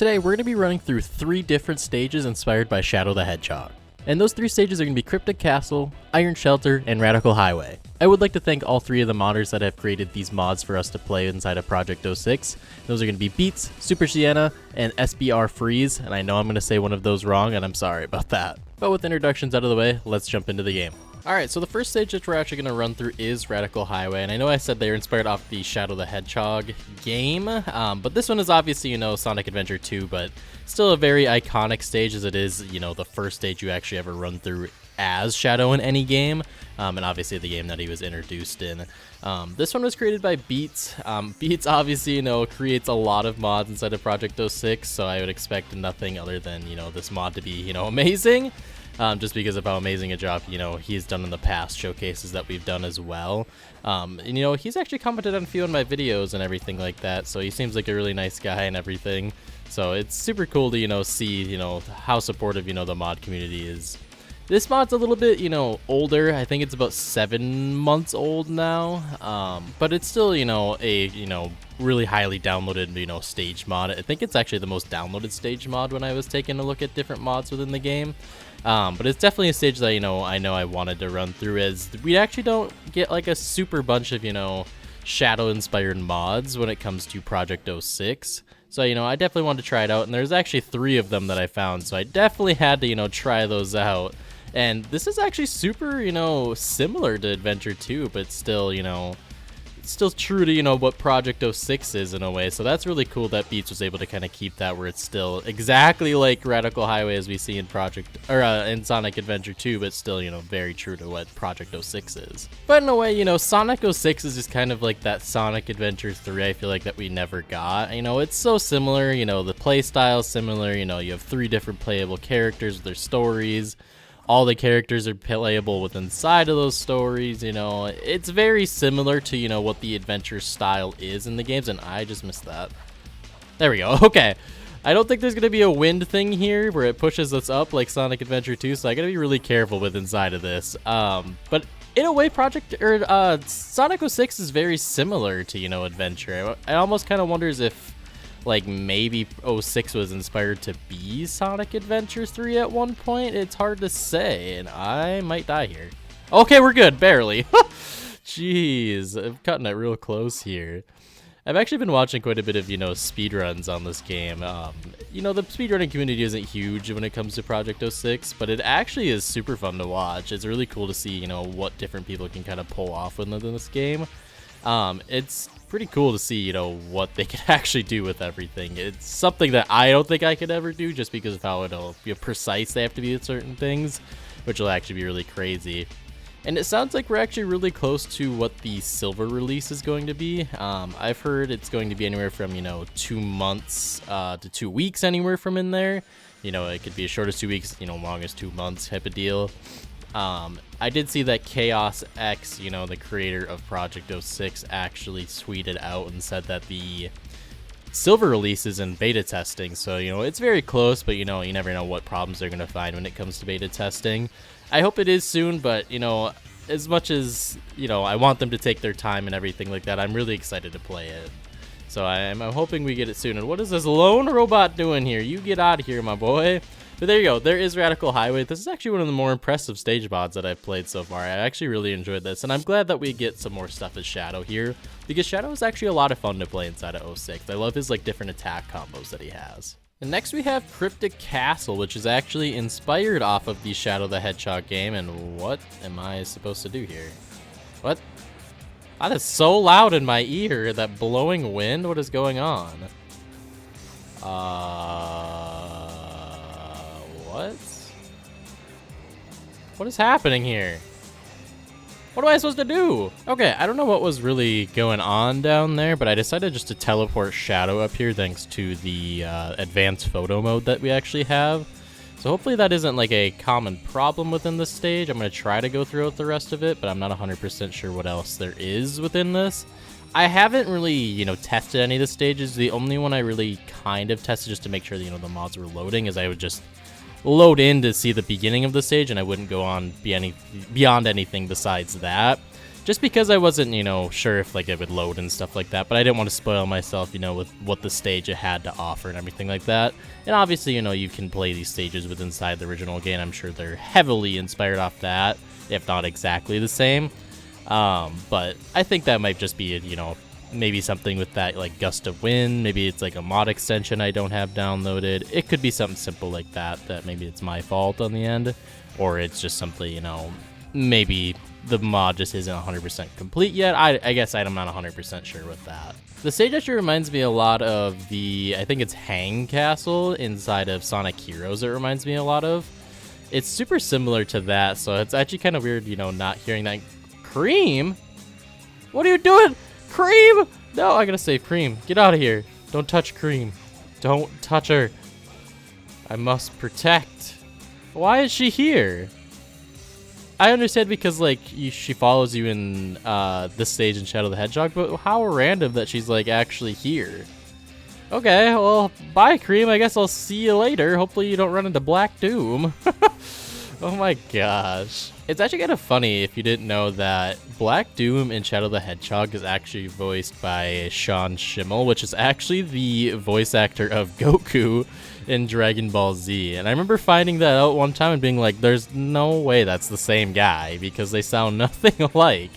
Today we're going to be running through 3 different stages inspired by Shadow the Hedgehog. And those 3 stages are going to be Cryptic Castle, Iron Shelter, and Radical Highway. I would like to thank all 3 of the modders that have created these mods for us to play inside of Project 06. Those are going to be Beats, Super Sienna, and SBR Freeze, and I know I'm going to say one of those wrong, and I'm sorry about that. But with introductions out of the way, let's jump into the game. Alright, so the first stage that we're actually going to run through is Radical Highway, and I know I said they were inspired off the Shadow the Hedgehog game, but this one is obviously, you know, Sonic Adventure 2, but still a very iconic stage as it is, you know, the first stage you actually ever run through as Shadow in any game, and obviously the game that he was introduced in. This one was created by Beats. Beats obviously, you know, creates a lot of mods inside of Project 06, so I would expect nothing other than, you know, this mod to be, you know, amazing. Just because of how amazing a job, you know, he's done in the past showcases that we've done as well. And, you know, he's actually commented on a few of my videos and everything like that, so he seems like a really nice guy and everything. So it's super cool to, you know, see, you know, how supportive, you know, the mod community is. This mod's a little bit, you know, older. I think it's about 7 months old now, but it's still, you know, a, you know, really highly downloaded, you know, stage mod. I think it's actually the most downloaded stage mod when I was taking a look at different mods within the game. But it's definitely a stage that, you know, I wanted to run through, as we actually don't get like a super bunch of, you know, Shadow inspired mods when it comes to Project 06. So, you know, I definitely wanted to try it out, and there's actually 3 of them that I found, so I definitely had to, you know, try those out. And this is actually super, you know, similar to Adventure 2, but still, you know, still true to, you know, what Project 06 is in a way. So that's really cool that Beats was able to kind of keep that where it's still exactly like Radical Highway as we see in in Sonic Adventure 2, but still, you know, very true to what Project 06 is. But in a way, you know, Sonic 06 is just kind of like that Sonic Adventure 3 I feel like that we never got. You know, it's so similar, you know, the play style is similar, you know, you have 3 different playable characters with their stories. All the characters are playable with inside of those stories, you know. It's very similar to, you know, what the adventure style is in the games, and I just missed that. There we go. Okay. I don't think there's going to be a wind thing here where it pushes us up like Sonic Adventure 2, so I got to be really careful with inside of this. But in a way, Sonic 06 is very similar to, you know, Adventure. I almost kind of wonders if, like, maybe 06 was inspired to be Sonic Adventure 3 at one point. It's hard to say, and I might die here. Okay, we're good, barely. Jeez, I'm cutting it real close here. I've actually been watching quite a bit of, you know, speedruns on this game. You know, the speedrunning community isn't huge when it comes to Project 06, but it actually is super fun to watch. It's really cool to see, you know, what different people can kind of pull off within this game. It's pretty cool to see, you know, what they can actually do with everything. It's something that I don't think I could ever do just because of how it'll be precise they have to be with certain things, which will actually be really crazy. And it sounds like we're actually really close to what the silver release is going to be. I've heard it's going to be anywhere from, you know, 2 months to 2 weeks, anywhere from in there. You know, it could be as short as 2 weeks, you know, long as 2 months type of deal. I did see that Chaos X, you know, the creator of Project 06, actually tweeted out and said that the silver release is in beta testing. So, you know, it's very close, but, you know, you never know what problems they're going to find when it comes to beta testing. I hope it is soon, but, you know, as much as, you know, I want them to take their time and everything like that, I'm really excited to play it. So I'm hoping we get it soon. And what is this lone robot doing here? You get out of here, my boy. But there you go, there is Radical Highway. This is actually one of the more impressive stage mods that I've played so far. I actually really enjoyed this, and I'm glad that we get some more stuff as Shadow here, because Shadow is actually a lot of fun to play inside of 06. I love his, like, different attack combos that he has. And next we have Cryptic Castle, which is actually inspired off of the Shadow the Hedgehog game, and what am I supposed to do here? What? That is so loud in my ear, that blowing wind. What is going on? What? What is happening here? What am I supposed to do? Okay, I don't know what was really going on down there, but I decided just to teleport Shadow up here thanks to the advanced photo mode that we actually have. So hopefully that isn't like a common problem within this stage. I'm going to try to go through the rest of it, but I'm not 100% sure what else there is within this. I haven't really, you know, tested any of the stages. The only one I really kind of tested just to make sure that, you know, the mods were loading is I would just load in to see the beginning of the stage, and I wouldn't go on beyond anything besides that. just because I wasn't, you know, sure if like it would load and stuff like that, but I didn't want to spoil myself, you know, with what the stage it had to offer and everything like that. And obviously, you know, you can play these stages with inside the original game. I'm sure they're heavily inspired off that, if not exactly the same. But I think that might just be, you know, maybe something with that like gust of wind. Maybe it's like a mod extension I don't have downloaded. It could be something simple like that maybe it's my fault on the end, or it's just something, you know, maybe the mod just isn't 100% complete yet. I guess I'm not 100% sure with that. The stage actually reminds me a lot of the, I think it's Hang Castle inside of Sonic Heroes. It reminds me a lot of. It's super similar to that, so it's actually kind of weird, you know, not hearing that. Cream? What are you doing? Cream! No, I gotta save Cream. Get out of here. Don't touch Cream. Don't touch her. I must protect. Why is she here? I understand because, like, she follows you in this stage in Shadow the Hedgehog, but how random that she's, like, actually here. Okay, well, bye, Cream. I guess I'll see you later. Hopefully you don't run into Black Doom. Oh my gosh. It's actually kind of funny if you didn't know that Black Doom in Shadow the Hedgehog is actually voiced by Sean Schemmel, which is actually the voice actor of Goku in Dragon Ball Z. And I remember finding that out one time and being like, there's no way that's the same guy, because they sound nothing alike.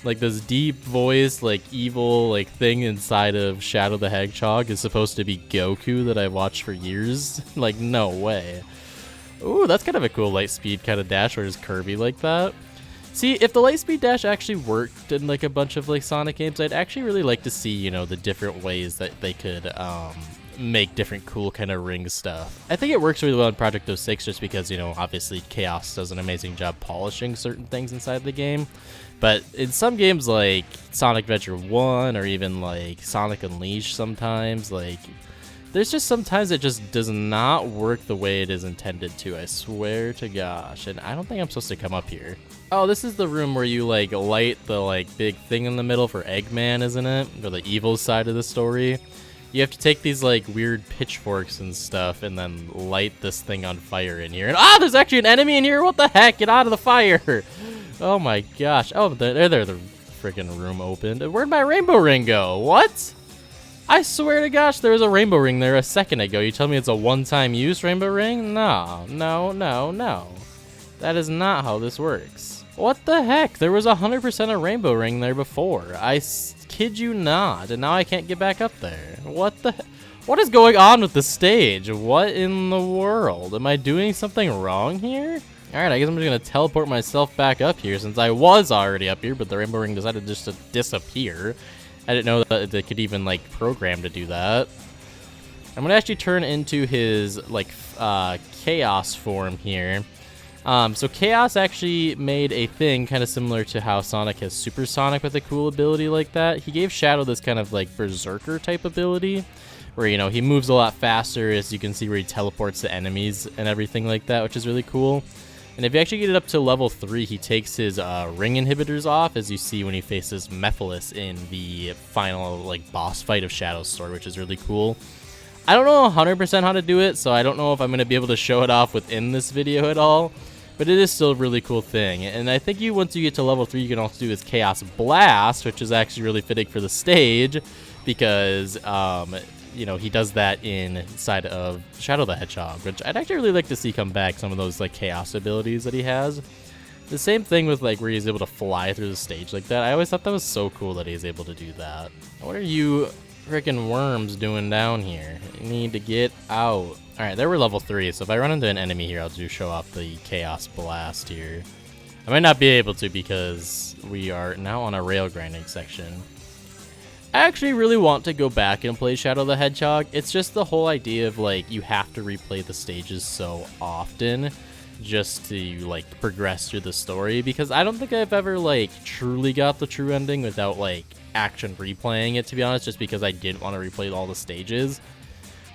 Like, this deep voice, like, evil, like, thing inside of Shadow the Hedgehog is supposed to be Goku that I've watched for years. Like, no way. Ooh, that's kind of a cool Lightspeed kind of dash where it's curvy like that. See, if the Lightspeed dash actually worked in like a bunch of like Sonic games, I'd actually really like to see, you know, the different ways that they could make different cool kind of ring stuff. I think it works really well in Project 06 just because, you know, obviously Chaos does an amazing job polishing certain things inside the game. But in some games like Sonic Adventure 1 or even like Sonic Unleashed sometimes, like, there's just sometimes it just does not work the way it is intended to, I swear to gosh. And I don't think I'm supposed to come up here. Oh, this is the room where you like light the like big thing in the middle for Eggman, isn't it? Or the evil side of the story. You have to take these like weird pitchforks and stuff and then light this thing on fire in here. And there's actually an enemy in here. What the heck? Get out of the fire. Oh my gosh. Oh, there the freaking room opened. Where'd my rainbow ring go? What? I swear to gosh, there was a rainbow ring there a second ago. You tell me it's a one-time use rainbow ring? No, no, no, no. That is not how this works. What the heck? There was 100% a rainbow ring there before. I kid you not, and now I can't get back up there. What the heck? What is going on with the stage? What in the world? Am I doing something wrong here? Alright, I guess I'm just gonna teleport myself back up here since I was already up here, but the rainbow ring decided just to disappear. I didn't know that they could even, like, program to do that. I'm gonna actually turn into his, like, Chaos form here. So Chaos actually made a thing kind of similar to how Sonic has Super Sonic with a cool ability like that. He gave Shadow this kind of, like, Berserker type ability, where, you know, he moves a lot faster, as you can see, where he teleports to enemies and everything like that, which is really cool. And if you actually get it up to level 3, he takes his ring inhibitors off, as you see when he faces Mephiles in the final like boss fight of Shadow's Sword, which is really cool. I don't know 100% how to do it, so I don't know if I'm going to be able to show it off within this video at all, but it is still a really cool thing. And I think once you get to level 3, you can also do his Chaos Blast, which is actually really fitting for the stage, because you know, he does that inside of Shadow the Hedgehog, which I'd actually really like to see come back, some of those like chaos abilities that he has. The same thing with like where he's able to fly through the stage like that. I always thought that was so cool that he's able to do that. What are you freaking worms doing down here? You need to get out. Alright, there we're level 3, so if I run into an enemy here, I'll just show off the Chaos Blast here. I might not be able to because we are now on a rail grinding section. I actually really want to go back and play Shadow the Hedgehog. It's just the whole idea of like you have to replay the stages so often just to like progress through the story, because I don't think I've ever like truly got the true ending without like action replaying it, to be honest, just because I didn't want to replay all the stages.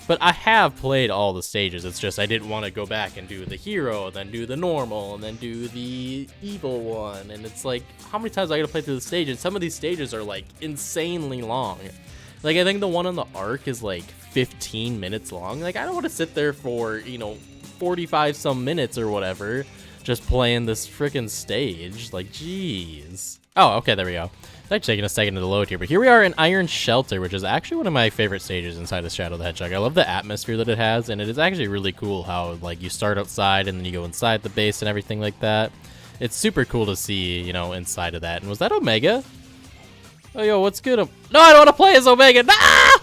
But I have played all the stages. It's just I didn't want to go back and do the hero, then do the normal, and then do the evil one. And it's like, how many times I gotta play through the stage? And some of these stages are like insanely long. Like I think the one on the Ark is like 15 minutes long. Like I don't want to sit there for, you know, 45 some minutes or whatever just playing this freaking stage. Like, jeez. Oh, okay, there we go. It's actually taking a second to load here, but here we are in Iron Shelter, which is actually one of my favorite stages inside of Shadow the Hedgehog. I love the atmosphere that it has, and it is actually really cool how, like, you start outside and then you go inside the base and everything like that. It's super cool to see, you know, inside of that. And was that Omega? Oh, yo, what's good? No, I don't want to play as Omega. No!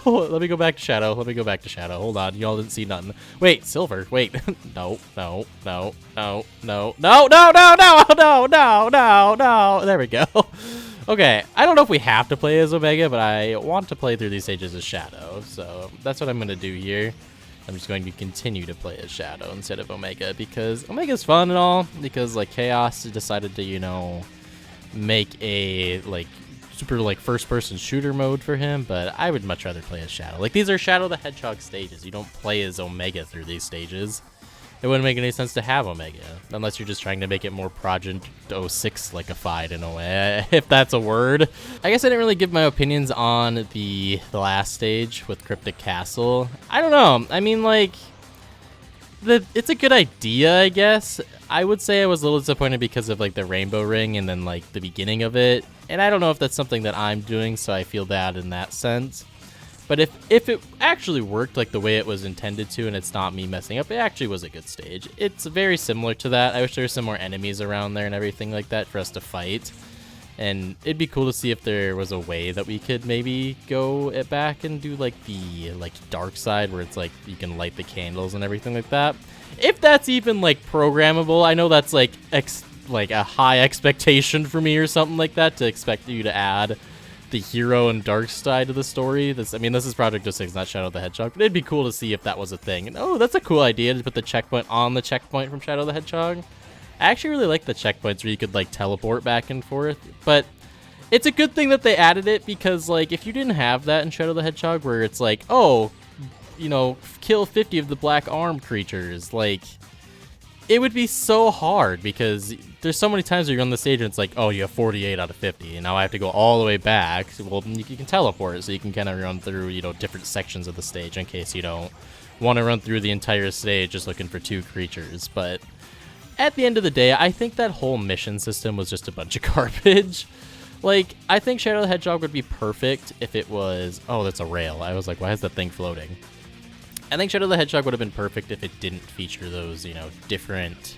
Let me go back to Shadow. Let me go back to Shadow. Hold on. Y'all didn't see nothing. Wait, Silver. Wait. No, no, no, no, no, no, no, no, no, no, no, no, no. There we go. Okay, I don't know if we have to play as Omega, but I want to play through these stages as Shadow. So that's what I'm going to do here. I'm just going to continue to play as Shadow instead of Omega because Omega's fun and all. Because, like, Chaos decided to, you know, make a, like, super, like, first-person shooter mode for him, but I would much rather play as Shadow. Like, these are Shadow the Hedgehog stages. You don't play as Omega through these stages. It wouldn't make any sense to have Omega, unless you're just trying to make it more Project 06-like-ified in a way, if that's a word. I guess I didn't really give my opinions on the last stage with Cryptic Castle. I don't know. I mean, like, it's a good idea, I guess. I would say I was a little disappointed because of, like, the rainbow ring and then, like, the beginning of it. And I don't know if that's something that I'm doing, so I feel bad in that sense. But if it actually worked like the way it was intended to and it's not me messing up, it actually was a good stage. It's very similar to that. I wish there were some more enemies around there and everything like that for us to fight. And it'd be cool to see if there was a way that we could maybe go it back and do like the dark side where it's like you can light the candles and everything like that. If that's even like programmable, I know that's like a high expectation for me or something like that to expect you to add the hero and dark side of the story. This is Project 06, not Shadow the Hedgehog, but it'd be cool to see if that was a thing. And oh, that's a cool idea to put the checkpoint on the checkpoint from Shadow the Hedgehog. I actually really like the checkpoints where you could like teleport back and forth, but it's a good thing that they added it because like if you didn't have that in Shadow the Hedgehog where it's like, oh, you know, kill 50 of the black arm creatures, like it would be so hard because there's so many times where you're on the stage and it's like, oh, you have 48 out of 50, and now I have to go all the way back. Well, you can teleport, so you can kind of run through, you know, different sections of the stage in case you don't want to run through the entire stage just looking for 2 creatures. But at the end of the day, I think that whole mission system was just a bunch of garbage. Like, I think Shadow the Hedgehog would be perfect if it was... Oh, that's a rail. I was like, why is that thing floating? I think Shadow the Hedgehog would have been perfect if it didn't feature those, you know, different,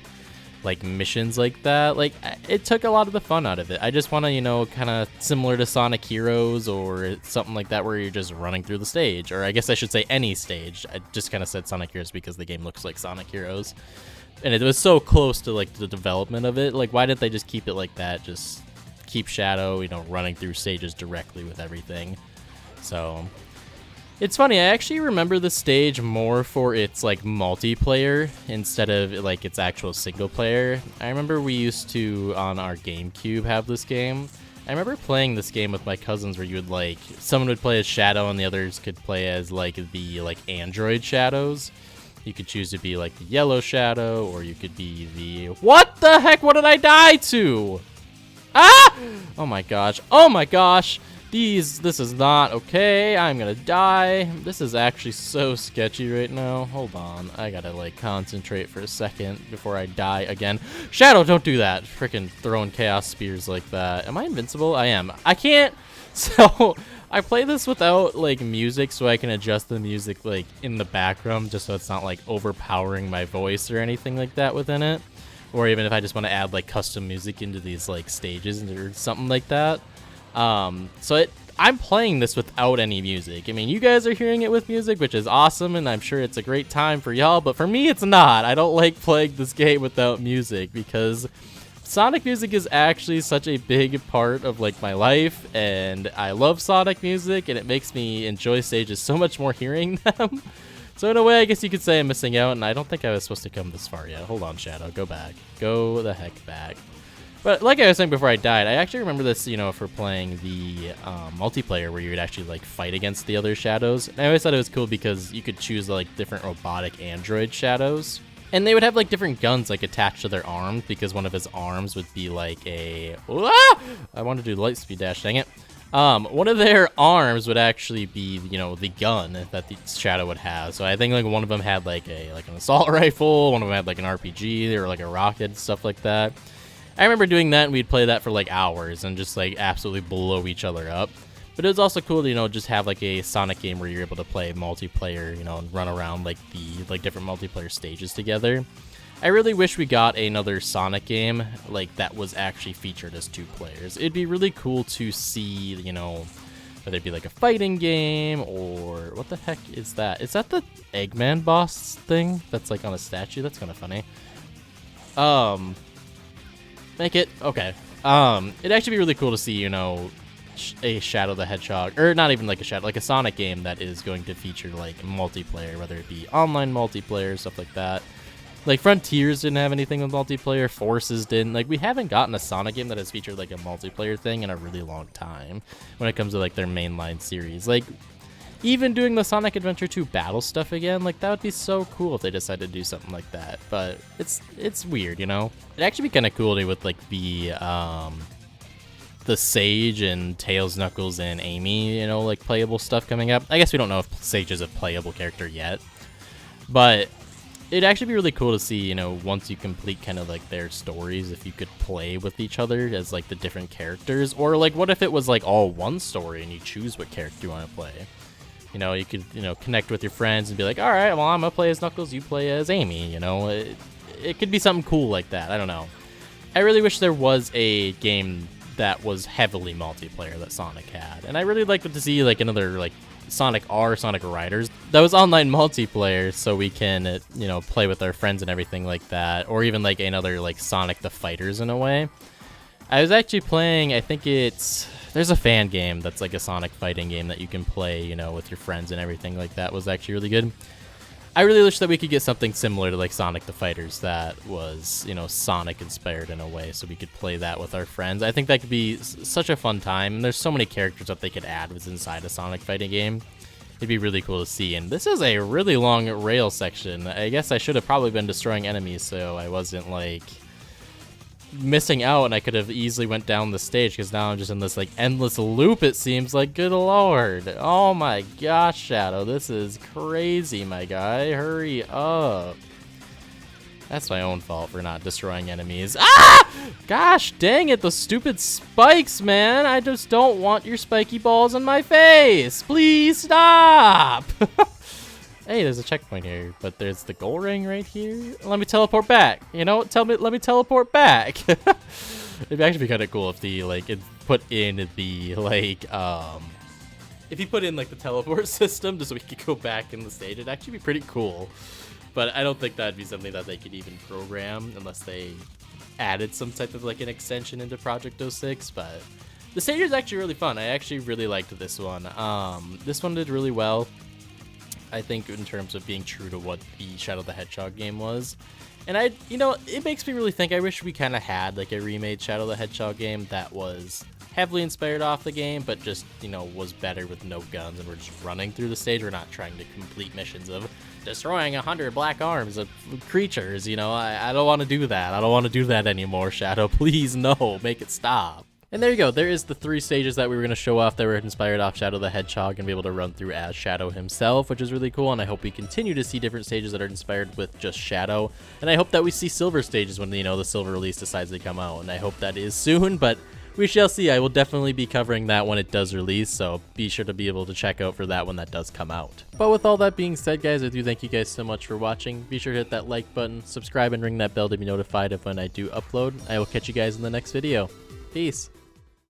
like, missions like that. Like, it took a lot of the fun out of it. I just want to, you know, kind of similar to Sonic Heroes or something like that where you're just running through the stage. Or I guess I should say any stage. I just kind of said Sonic Heroes because the game looks like Sonic Heroes. And it was so close to, like, the development of it. Like, why didn't they just keep it like that? Just keep Shadow, you know, running through stages directly with everything. So... It's funny, I actually remember the stage more for its, like, multiplayer instead of, like, its actual single player. I remember we used to, on our GameCube, have this game. I remember playing this game with my cousins where you would, like, someone would play as Shadow and the others could play as, like, the, like, android shadows. You could choose to be, like, the yellow Shadow, or you could be the... What the heck? What did I die to? Ah! Oh my gosh. Oh my gosh. This is not okay. I'm gonna die. This is actually so sketchy right now. Hold on. I gotta, like, concentrate for a second before I die again. Shadow, don't do that. Freaking throwing chaos spears like that. Am I invincible? I am. I can't. So, I play this without, like, music so I can adjust the music, like, in the background just so it's not, like, overpowering my voice or anything like that within it. Or even if I just want to add, like, custom music into these, like, stages or something like that. I'm playing this without any music. I mean, you guys are hearing it with music, which is awesome, and I'm sure it's a great time for y'all, but for me, it's not. I don't like playing this game without music, because Sonic music is actually such a big part of, like, my life, and I love Sonic music, and it makes me enjoy stages so much more hearing them. So in a way, I guess you could say I'm missing out, and I don't think I was supposed to come this far yet. Hold on, Shadow. Go back. Go the heck back. But like I was saying before I died, I actually remember this, you know, for playing the multiplayer where you would actually, like, fight against the other shadows. And I always thought it was cool because you could choose, like, different robotic android shadows. And they would have, like, different guns, like, attached to their arms because one of his arms would be, like, a... Ah! I wanted to do light speed dash, dang it. One of their arms would actually be, you know, the gun that the shadow would have. So I think, like, one of them had, like, an assault rifle, one of them had, like, an RPG or, like, a rocket, stuff like that. I remember doing that, and we'd play that for like hours and just like absolutely blow each other up. But it was also cool to, you know, just have like a Sonic game where you're able to play multiplayer, you know, and run around like the different multiplayer stages together. I really wish we got another Sonic game like that was actually featured as 2 players. It'd be really cool to see, you know, whether it be like a fighting game or what the heck is that? Is that the Eggman boss thing that's like on a statue? That's kind of funny. Make it okay. It'd actually be really cool to see, you know, a Shadow the Hedgehog, or not even like a Shadow, like a Sonic game that is going to feature like multiplayer, whether it be online multiplayer, stuff like that. Like Frontiers didn't have anything with multiplayer, Forces didn't. Like we haven't gotten a Sonic game that has featured like a multiplayer thing in a really long time when it comes to like their mainline series. Like even doing the Sonic Adventure 2 battle stuff again, like that would be so cool if they decided to do something like that. But it's weird, you know? It'd actually be kind of cool with like the Sage and Tails, Knuckles, and Amy, you know, like playable stuff coming up. I guess we don't know if Sage is a playable character yet, but it'd actually be really cool to see, you know, once you complete kind of like their stories, if you could play with each other as like the different characters, or like what if it was like all one story and you choose what character you want to play. You know, you could, you know, connect with your friends and be like, all right, well, I'm gonna play as Knuckles, you play as Amy, you know. It could be something cool like that. I don't know. I really wish there was a game that was heavily multiplayer that Sonic had, and I really liked to see like another like Sonic R, Sonic Riders that was online multiplayer, so we can you know, play with our friends and everything like that, or even like another like Sonic the Fighters in a way. I was actually playing, I think there's a fan game that's like a Sonic fighting game that you can play, you know, with your friends and everything like that. Was actually really good. I really wish that we could get something similar to like Sonic the Fighters that was, you know, Sonic inspired in a way, so we could play that with our friends. I think that could be such a fun time. And there's so many characters that they could add within inside a Sonic fighting game. It'd be really cool to see. And this is a really long rail section. I guess I should have probably been destroying enemies so I wasn't like missing out, and I could have easily went down the stage, because now I'm just in this like endless loop, it seems like. Good lord. Oh my gosh, Shadow, this is crazy, my guy. Hurry up. That's my own fault for not destroying enemies. Ah! Gosh dang it, the stupid spikes, man. I just don't want your spiky balls in my face. Please stop. Hey, there's a checkpoint here, but there's the goal ring right here. Let me teleport back. You know, let me teleport back. It'd actually be kind of cool if the like it put in the like if you put in like the teleport system just so we could go back in the stage. It'd actually be pretty cool. But I don't think that'd be something that they could even program unless they added some type of like an extension into Project 06. But the stage is actually really fun. I actually really liked this one. This one did really well, I think, in terms of being true to what the Shadow the Hedgehog game was. And you know, it makes me really think, I wish we kind of had like a remade Shadow the Hedgehog game that was heavily inspired off the game, but just, you know, was better with no guns, and we're just running through the stage. We're not trying to complete missions of destroying 100 black arms of creatures, you know. I don't want to do that. I don't want to do that anymore, Shadow. Please, no, make it stop. And there you go. There is the 3 stages that we were going to show off that were inspired off Shadow the Hedgehog and be able to run through as Shadow himself, which is really cool. And I hope we continue to see different stages that are inspired with just Shadow. And I hope that we see silver stages when, you know, the silver release decides to come out. And I hope that is soon, but we shall see. I will definitely be covering that when it does release, so be sure to be able to check out for that when that does come out. But with all that being said, guys, I do thank you guys so much for watching. Be sure to hit that like button, subscribe, and ring that bell to be notified of when I do upload. I will catch you guys in the next video. Peace.